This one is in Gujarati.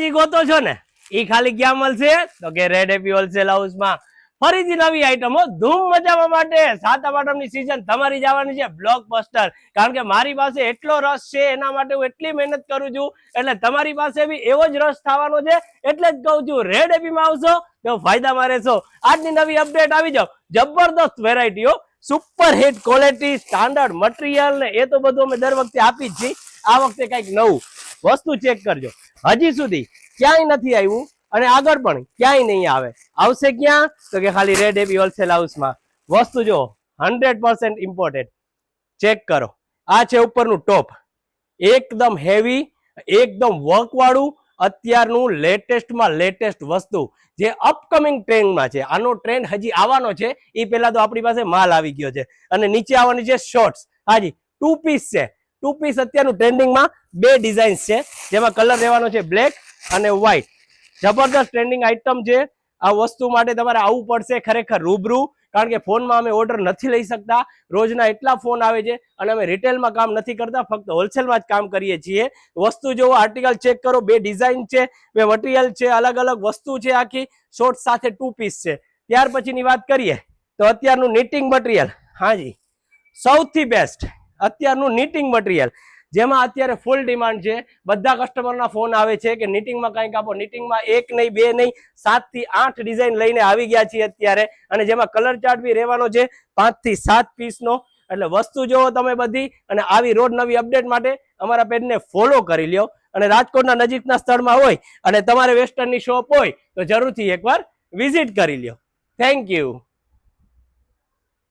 ક્વોલિટી ગોતો છો ને એ ખાલી ક્યાં મળશે તો કે રેડ એપી હોલસેલ હાઉસમાં ફરીથી નવી આઈટમો ધૂમ મચાવવા માટે સાતમ આઠમની સીઝન તમારી જવાની છે બ્લોકબસ્ટર. કારણ કે મારી પાસે એટલો રસ છે એના માટે હું એટલી મહેનત કરું છું એટલે તમારી પાસે બી એવો જ રસ થવાનો છે એટલે જ કહું છું રેડ એપીમાં આવશો તો ફાયદામાં રહેશો. આજની નવી અપડેટ આવી જાવ જબરદસ્ત વેરાયટીઓ super hit quality standard material ને એ તો બધું અમે દર વખતે આપી જ છીએ. આ વખતે કંઈક નવું વસ્તુ ચેક કરજો હજી સુધી ક્યાંય નથી આવ્યું અને આગળ પણ ક્યાંય નહીં આવે. આવશે ક્યાં તો કે ખાલી રેડ એપી હોલસેલ હાઉસમાં. વસ્તુ જો 100% ઇમ્પોર્ટેડ ચેક કરો. આ છે ઉપરનું ટોપ એકદમ હેવી એકદમ વર્ક વાળું અત્યારનું લેટેસ્ટમાં લેટેસ્ટ વસ્તુ જે અપકમિંગ ટ્રેન્ડમાં છે. આનો ટ્રેન્ડ હજી આવવાનો છે એ પહેલા તો આપણી પાસે માલ આવી ગયો છે. અને નીચે આવવાની છે શોર્ટ્સ. હાજી 2 પીસ છે. 2 પીસ અત્યારનું ટ્રેન્ડિંગમાં 2 ડિઝાઇન્સ છે જેમાં કલર રહેવાનો છે બ્લેક અને વ્હાઈટ. જબરદસ્ત ટ્રેન્ડિંગ આઈટમ છે. આ વસ્તુ માટે તમારે આવવું પડશે ખરેખર રૂબરૂ કારણ કે ફોનમાં અમે ઓર્ડર નથી લઈ શકતા. રોજના એટલા ફોન આવે છે અને અમે રિટેલમાં કામ નથી કરતા ફક્ત હોલસેલમાં જ કામ કરીએ છીએ. વસ્તુ જોવો આર્ટિકલ ચેક કરો 2 ડિઝાઇન છે 2 મટીરિયલ છે અલગ અલગ વસ્તુ છે આખી શોર્ટ સાથે 2 પીસ છે. ત્યાર પછીની વાત કરીએ તો અત્યારનું નીટિંગ મટીરિયલ હાજી સૌથી બેસ્ટ અત્યારનું નીટિંગ મટીરિયલ જેમાં અત્યારે ફૂલ ડિમાન્ડ છે. બધા કસ્ટમરના ફોન આવે છે કે નીટિંગમાં કંઈક આપો. નીટિંગમાં 1 નહીં 2 નહીં 7 થી 8 ડિઝાઇન લઈને આવી ગયા છીએ અત્યારે અને જેમાં કલર ચાર્ટ બી રહેવાનો છે 5 થી 7 પીસનો. એટલે વસ્તુ જોવો તમે બધી અને આવી રોજ નવી અપડેટ માટે અમારા પેજને ફોલો કરી લ્યો. અને રાજકોટના નજીકના સ્થળમાં હોય અને તમારે વેસ્ટર્નની શોપ હોય તો જરૂરથી એકવાર વિઝિટ કરી લ્યો. Thank you.